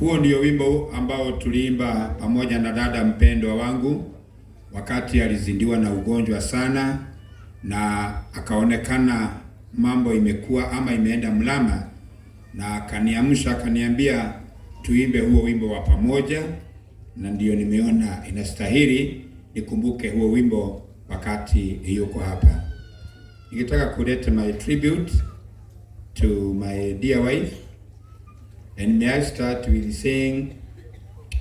Huo ndio wimbo ambao tuliimba pamoja na dada mpendwa wangu wakati alizindiwa na ugonjwa sana, na akaonekana mambo imekuwa ama imeenda mlama, na akaniamsha akaniambia tuimbe huo wimbo wa pamoja, na ndio nimeona inastahili nikumbuke huo wimbo wakati yuko hapa. Ningetaka kuleta my tribute to my dear wife. And may I start with saying,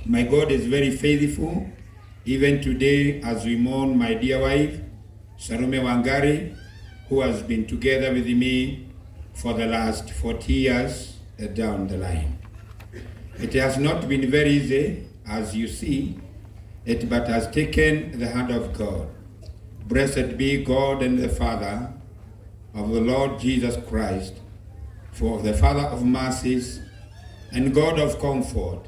my God is very faithful. Even today, as we mourn my dear wife, Salome Wangari, who has been together with me for the last 40 years down the line. It has not been very easy, as you see, but has taken the hand of God. Blessed be God and the Father of the Lord Jesus Christ, for the Father of mercies and God of comfort,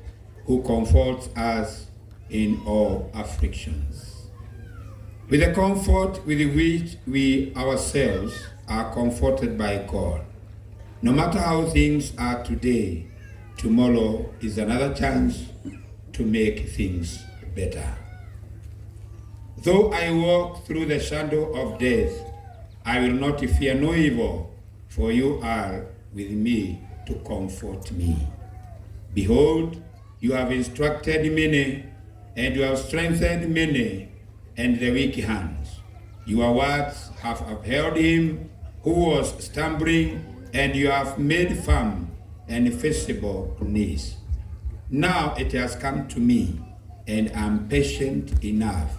who comforts us in all afflictions. With the comfort with which we ourselves are comforted by God. No matter how things are today, tomorrow is another chance to make things better. Though I walk through the shadow of death, I will not fear no evil, for you are with me to comfort me. Behold, you have instructed many, and you have strengthened many, and the weak hands. Your words have upheld him who was stumbling, and you have made firm and feasible knees. Now it has come to me, and I'm patient enough.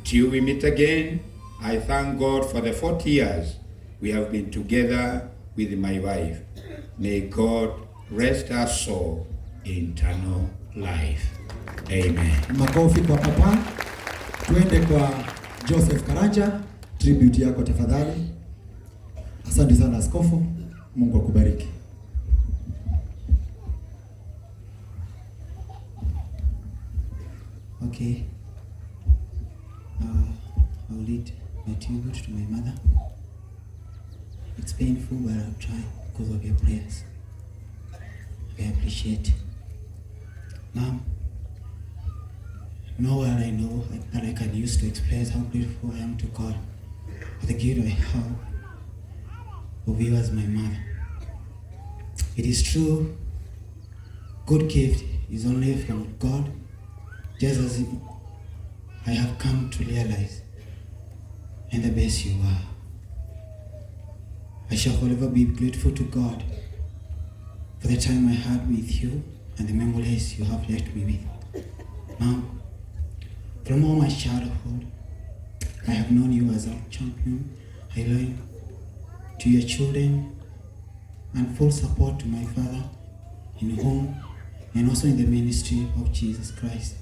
Till we meet again, I thank God for the 40 years we have been together with my wife. May God rest our soul in eternal life. Amen. Makofi kwa papa. Tuende kwa Joseph Karanja, tribute yako tafadhali. Asante sana askofu. Mungu akubariki. Okay. I'll lead my tribute to my mother. It's painful, but I'll try because of your prayers. I appreciate. Mom, no word I know that I can use to express how grateful I am to God for the gift I have of you as my mother. It is true, good gift is only from God, just as I have come to realize, and the best you are. I shall forever be grateful to God for the time I had with you and the memories you have left me with. Mom, from all my childhood, I have known you as a champion. I learned to your children and full support to my father in home and also in the ministry of Jesus Christ.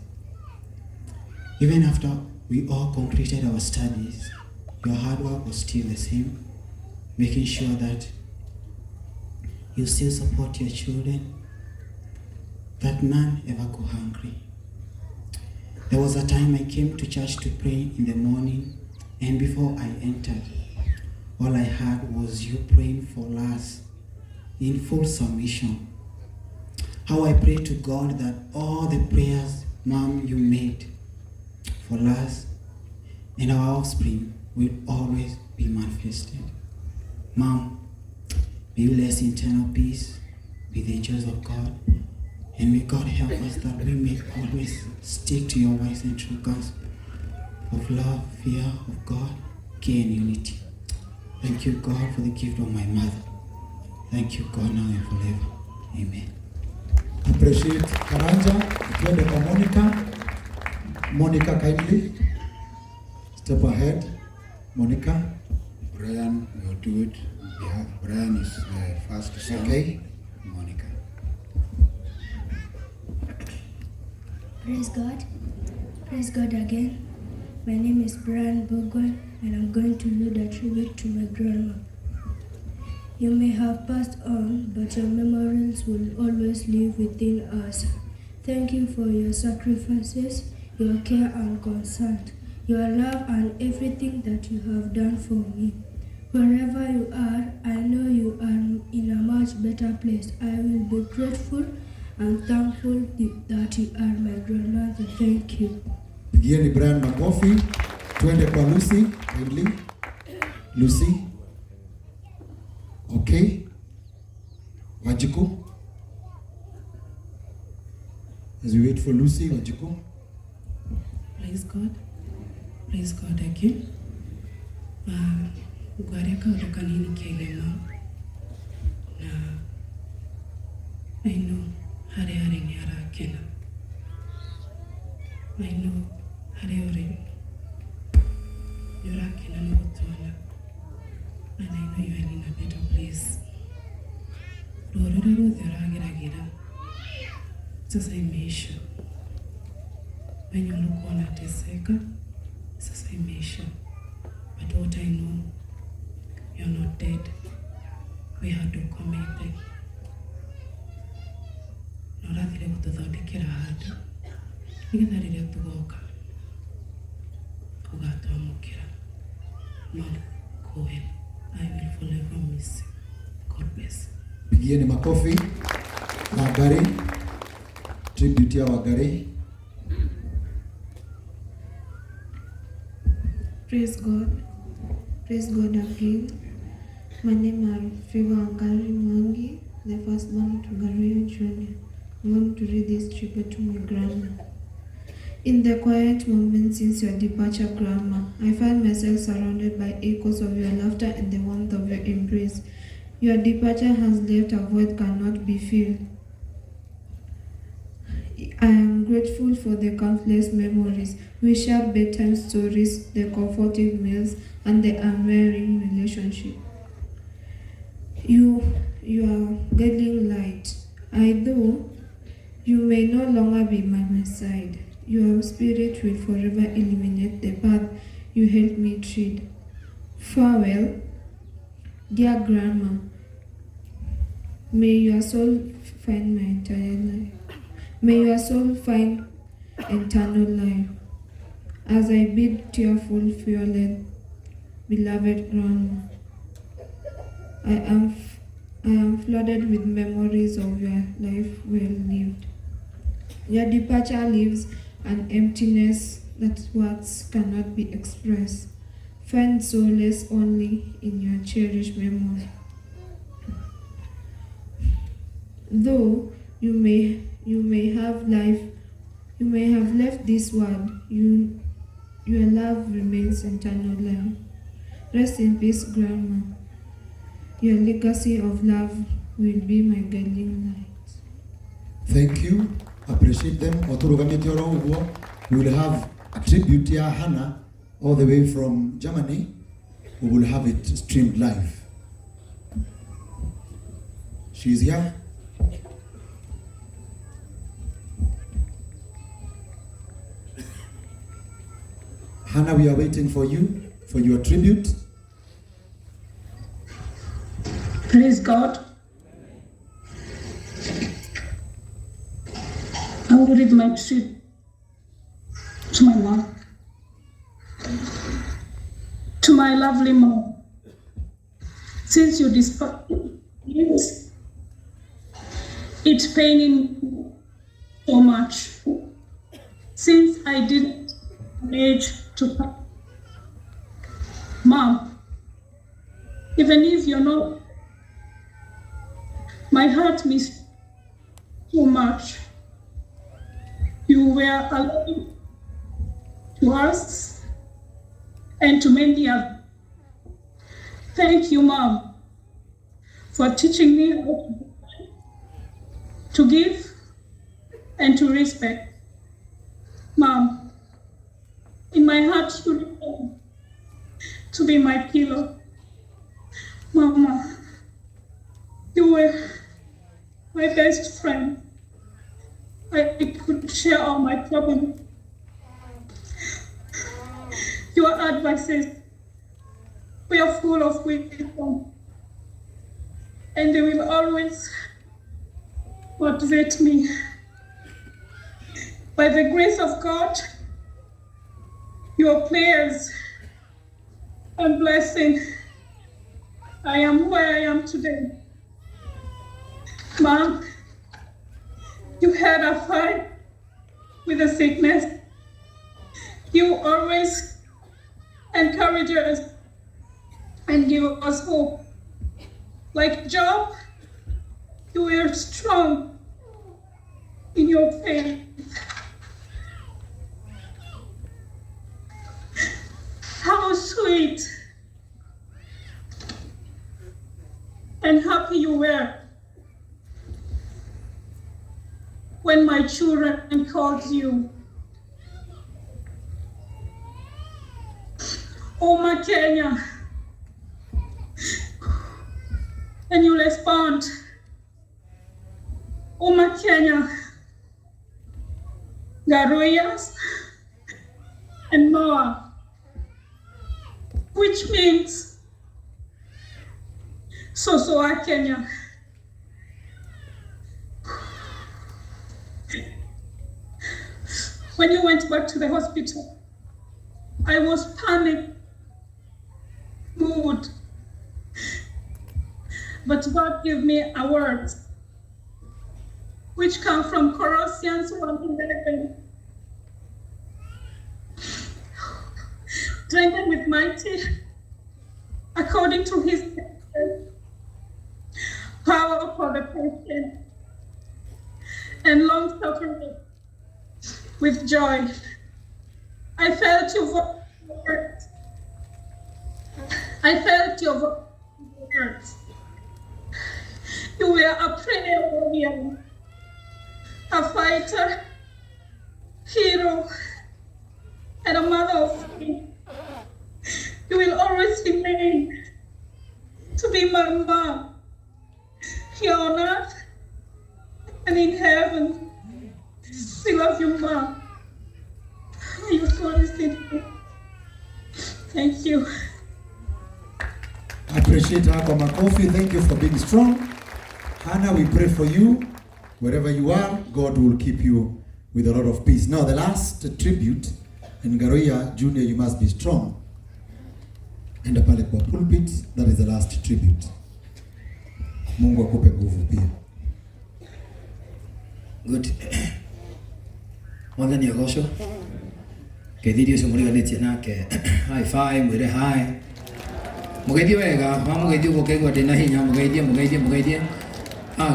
Even after we all completed our studies, your hard work was still the same, making sure that you still support your children, that none ever go hungry. There was a time I came to church to pray in the morning, and before I entered, all I heard was you praying for us in full submission. How I pray to God that all the prayers, Mom, you made for us and our offspring will always be manifested. Mom, may you bless eternal peace with the angels of God, and may God help us that we may always stick to your wise and true gospel of love, fear of God, care, and unity. Thank you, God, for the gift of my mother. Thank you, God, now and forever. Amen. Appreciate Karanja. Tuende kwa Monica. Monica, kindly step ahead. Monica. Brian will do it. Yeah, Brian is first son. Okay. Monica. Praise God. Praise God again. My name is Brian Bogwan, and I'm going to read a tribute to my grandma. You may have passed on, but your memories will always live within us. Thank you for your sacrifices, your care and concern, your love and everything that you have done for me. Wherever you are, I know you are in a much better place. I will be grateful and thankful that you are my grandmother. Thank you. Pigieni Brian makofi. Tuende kwa Lucy, kindly. Lucy. Okay. Wajiko. As we wait for Lucy, Wajiko. Praise God. Praise God again. Gwareka udokanini kelema. Na I know hare ni harakena. I know hare yurakena no gutona. And I know you are in a better place. Rororo theragira. Sasa imeisha. When ulikuwa unateseka, sasa imeisha. But what I know, you're not dead. We had to commit it. Norathire gututhodekera handu. Nigetha riria tugoka. Ugatwamukira. Mom, Cohen, I will forever miss you. God bless. Pigieni makofi. Wagari. Tribute ya Wagari. Praise God. Praise God again. My name is Favor Ngari Mwangi, the firstborn to Ngaruia Jr. I'm going to read this tribute to my grandma. In the quiet moments since your departure, Grandma, I find myself surrounded by echoes of your laughter and the warmth of your embrace. Your departure has left a void cannot be filled. I am grateful for the countless memories. We shared bedtime stories, the comforting meals, and the unwearying relationship. You are guiding light. Although you may no longer be by my side, your spirit will forever illuminate the path you helped me tread. Farewell, dear Grandma. May your soul find my entire life. May your soul find eternal life. As I bid tearful farewell, beloved Grandma, I am flooded with memories of your life well lived. Your departure leaves an emptiness that words cannot be expressed. Find solace only in your cherished memory. Though you may have left this world, your love remains eternal life. Rest in peace, Grandma. Your legacy of love will be my guiding light. Thank you. Appreciate them. We will have a tribute to Hannah all the way from Germany. We will have it streamed live. She's here. Hannah, we are waiting for you, for your tribute. Praise God. I will read my tribute to my mom. To my lovely mom. Since you despise it paining me so much. Since I didn't manage to come. Mom, even if you're not, my heart missed so much. You were alive to us and to many others. Thank you, Mom, for for teaching me how to give and to respect. Mom, in my heart you remain to be my pillow. Mama, you were my best friend. I could share all my problems. Your advices were full of wisdom, and they will always motivate me. By the grace of God, your prayers and blessing, I am where I am today. Mom, you had a fight with the sickness. You always encourage us and give us hope. Like Job, you were strong in your faith. How sweet and happy you were when my children called you, "Oma Kenya," and you respond, "Oma Kenya, Ngaruia and Noah," which means Sosoa Kenya. When you went back to the hospital, I was panic mood, but God gave me a word which come from Colossians 1:11. Strengthened with mighty according to his power for the patient and long suffering with joy. I felt your words. I felt your words. You were a prayer warrior, a fighter, hero, and a mother of faith. You will always remain to be my mom here on earth and in heaven. We love you, Mom. Your God is in you. Thank you. I appreciate her for makofi. Thank you for being strong. Hannah, we pray for you. Wherever you are, God will keep you with a lot of peace. Now, the last tribute, in Ngaruia, Junior, you must be strong. Enda pale kwa pulpit, that is the last tribute. Mungu akupe nguvu pia. Good. Mwathani agocwo. Ngeithirie ucio muriganitie nake. High five, mwire hi. Mugeithie wega, mugeithie uguo kaigua ndina hinya, mugeithie.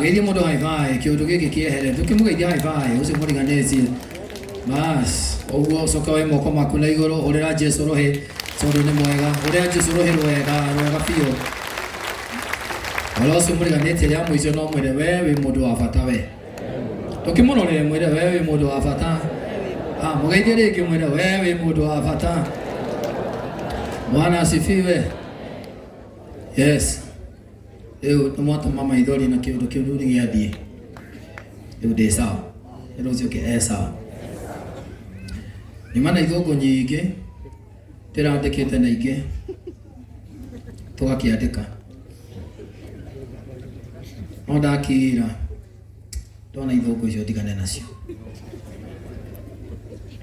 Geithie mundu high five, kiundu giki kiehere. Tukimugeithia high five, ucio muriganitie. Bas, uguo coka we moko maku na iguru, urira Jesu rohi, tondu ni mwega. Urira Jesu rohi wega biu. Wala ucio muriganitie ya muico no mwire we wi mundu wa bata we. Tukimurore mwire we wi mundu wa bata. Mugeithie ringi mwire we wi mundu wa bata. Bwana asifiwe. Yes. Riu tumwatuma maithori na kiundu kiu riu giathie. Riu ndi sawa. Riu ucio ke sawa. Imana ithungu nyingi ndirandikite na ingi tugakiandika. No ndakira ndona ithungu icio ndigane nacio.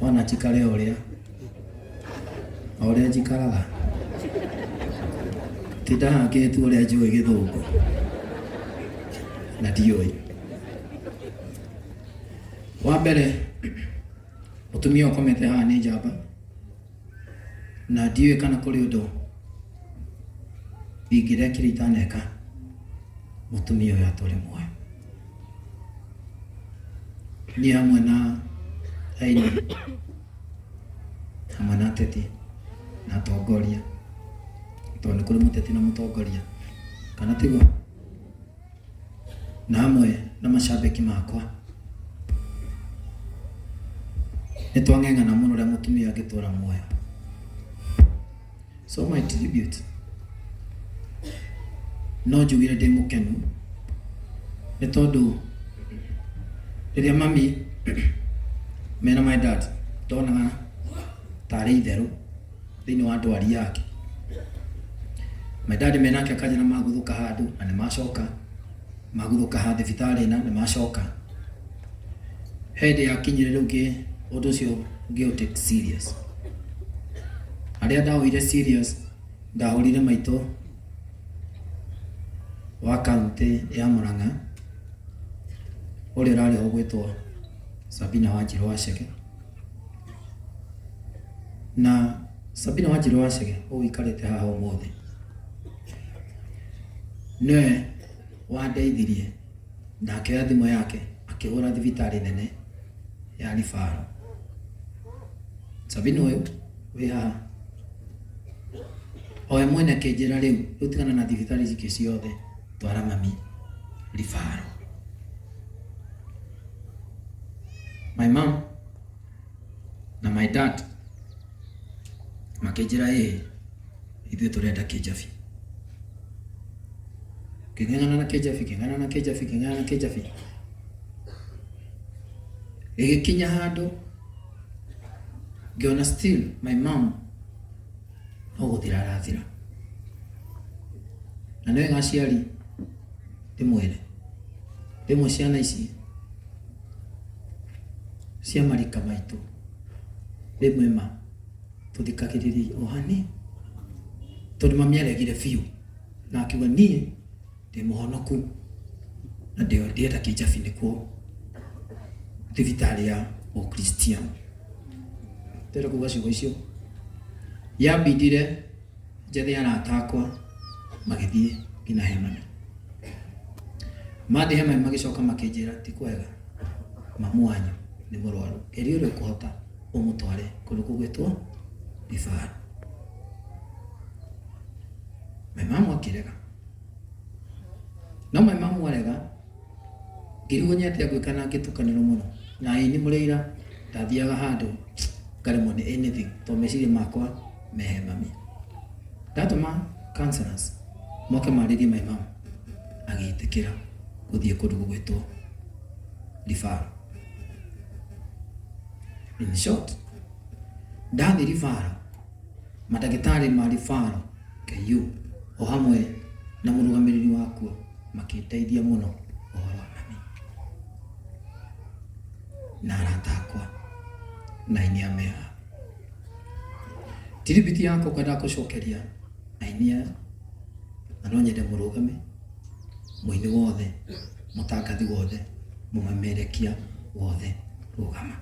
Wana njikare uria njikaraga tindahangitu uria njui githungu na ndioi. Wa mbere mutumia ukomete haha ni njamba na ndioi kana kuri undu ingirekire itaneka mutumia uyu aturi muoyo. Ni hamwe na aini hamwe na ateti na atongoria, tondu kuri muteti na mutongoria kana tiguo na amwe na mashabiki makwa nitwang'eng'ana muno ria mutumia agitura muoyo. So my tribute no njugire ndi mukenu ni tondu riria mami mena my dad ndonaga tari itheru thiini wa ndwari yake. My dad menake akaja na maguthuka handu na ni macoka maguthuka ha thibitari na ni macoka. Hende yakinyire riu ngi undu ucio ngi take serious. Aria ndawire serious ndahurire maito wa kaunti ya Murang'a uria rari ogwitwo Sabina Wanjiru Wachege. Na Sabina Wanjiru Wachege uikarite haha umuthi ne wandeithirie na akioya thimu yake akihura thibitari nene ya Rifaro. Sabina uyu wi haha oe mwene kinjira riu utigana na thibitari ciki ciothe twara mami Rifaro. My mom na my dad makinjira ithuĩ turenda Kijabi. King'ang'ana na Kijabi igikinya handu ngiona still my mom no guthira arathira. Na niwe gaciari ndimwire rimwe ciana ici cia marika maitu rimwe ma tuthikagiririe ohani tondu mami aregire biu na akiuga nie ndi muhonoku na ndio ndienda Kijabi nikuo thibitari ya Ukristiano. Tera kuga ciugo icio yambindire njethe arata akwa magithie ngina hema. Mathi hema magicoka makinjira ti kwega mamu wanyu ni murwaru eri uri kuhota umutware kundu kugwitwo Rifaro. My mom akirega no my mom warega ngirigunyete gwikana ngitukaniro muno na ini mureira ndathiaga handu ngaremwo ni anything to meciria makwa mehe mami. Ndatuma counselors moke maririe my mom agiitikira guthie kundu gugwitwo Rifaro. In short, ndathi Rifaro madagitari ma Rifaro KU o hamwe na murugamiriri wakuo makiteithia muno uhoro wa mami na arata akwa na ini ameha. Tiribiti yako kwenda kucokeria ainia na no nyende murugame muini wothe mutangathi wothe mumamerekia wothe rugama.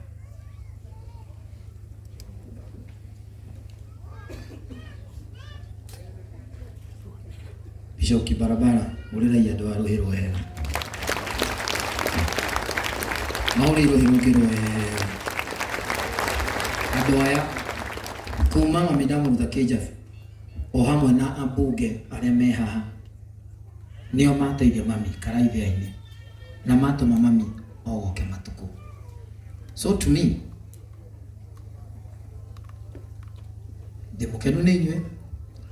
Bishoki barabara uriraia andu a ruhiro wega mauri ruhiro wega andu aya kuma mamidamu za Kijabi o hamwe na ambunge aria me haha nio mateithia mami karaithiaini na matuma mami ogoke matuku. So to me ndimukenu ni inyue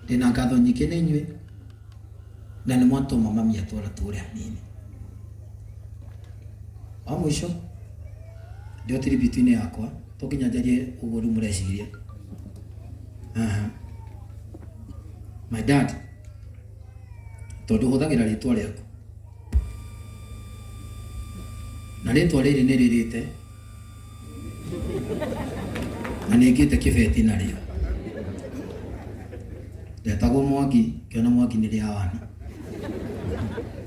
ndina ngatho nyingi ni inyue na ni mwatuma mami atwara turi hanini. Wa mwisho ndio tribute-ini yakwa tukinya njarie uguo ru mureciria. My dad tondu huthagira ritwa riaku na ritwa riri ni ririte na ningite kibeti nario ndetagwo Mwangi kiona Mwangi ni ria wana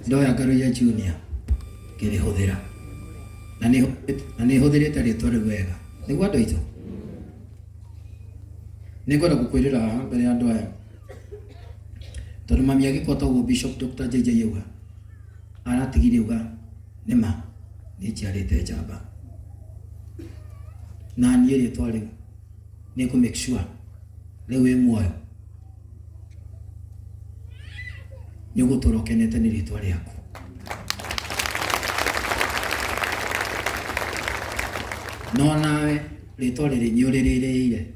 ndoya Ngaruia Junior ngirihuthira na ni huthirite ritwa riu wega niguo andu aitu ningwenda gukwirira haha mbere ya andu aya tondu mami agikota uguo Bishop Dr. JJ Yuga aratigire uga nima ni njiarite njamba na nie ritwa riu ni ku make sure riu wi muoyo ni gutura ukenete ni ritwa riaku. no nawe ritwa riri nyuririire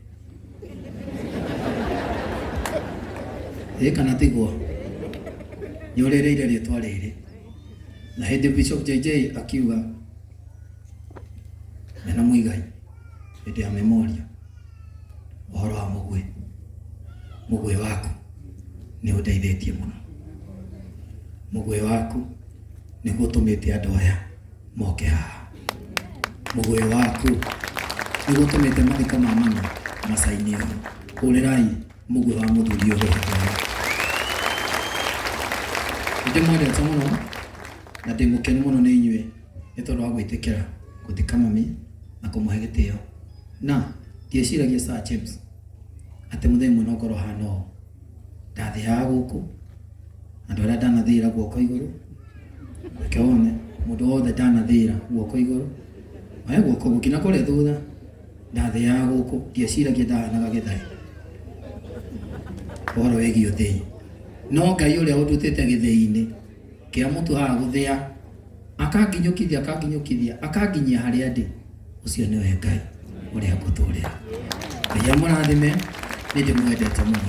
kana tiguo nyuririire ritwa riri na hindi Bishop JJ akiuga mena muigai hindi ya memoria uhoro wa mugwe waku ni uteithĩtie mũno mugwe waku ni gutumĩte andũ aya moke haha mugwe waku ni gutumĩte mathiko ma mami macainĩ ũrĩrai mugwe wa mũthuri ũyũ ndĩmwendete mũno na ndĩmũkenu mũno nĩ inyuĩ nĩ tondũ wa gwĩtĩkĩra gũthika mami na kũmũhe gĩtĩo na ndieciragia Sir James atĩ mũthenya mũno ngorwo hana ũũ ndathĩaga gũkũ andũ arĩa ndanathĩra guoko igũrũ kĩone mũndũ wothe ndanathĩra guoko igũrũ oya guoko gũkina kũrĩa thutha ndathĩaga gũkũ ndieciragia ndahanaga gĩthai ũhoro wĩgiĩ ũthĩi no Ngai ũrĩa ũndutĩte gĩthĩi-inĩ kĩa mũtu haha gũthĩa akanginyũkithia akanginyia harĩa ndĩ ũcio nĩwe Ngai ũrĩa ngũtũũrĩra Ngai amũrathime nĩ ndĩmwendete mũno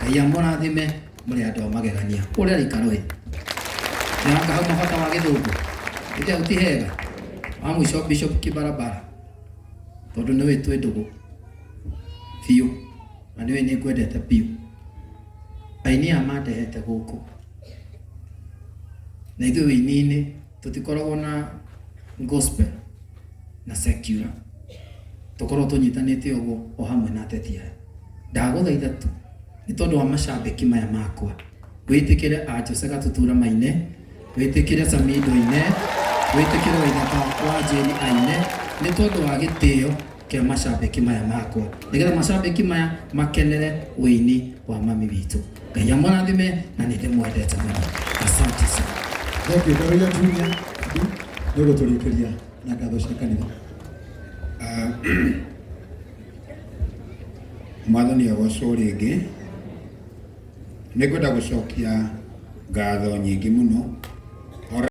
Ngai amũrathime mũrĩ andũ a magegania ũrĩa rĩikaro ĩ nĩanga hau mabata wa gĩthũngũ ĩrĩa ũtihega wa mũico Bishop Kibarabara tondũ nĩwe twĩ ndũgũ biũ na nĩwe nĩ ngwendete biũ aini aya mandehete gũkũ na ithuĩ wĩini-inĩ tũtikoragwo na gospel na secular tũkorwo tũnyitanĩte ũguo o hamwe na ateti aya ndagũthaitha tu nĩ tondũ wa macambĩki maya makwa wĩtĩkĩre Jose Gatutura maine wĩtĩkĩre Samido aine wĩtĩkĩre Waithaka wa Njeri aine nĩ tondũ wa gĩtĩo kĩa macambĩki maya makwa nĩgetha macambĩki maya makenere wĩini wa mami witũ Ngai amũrathime na nĩ ndĩmwendete mũno asante sana. Thank you Ngaruia Junior nĩ gũtũrĩkĩria na ngatho cia kanitha. Mwathani agocwo rĩngĩ nĩ ngwenda gũcokia ngatho nyingĩ mũno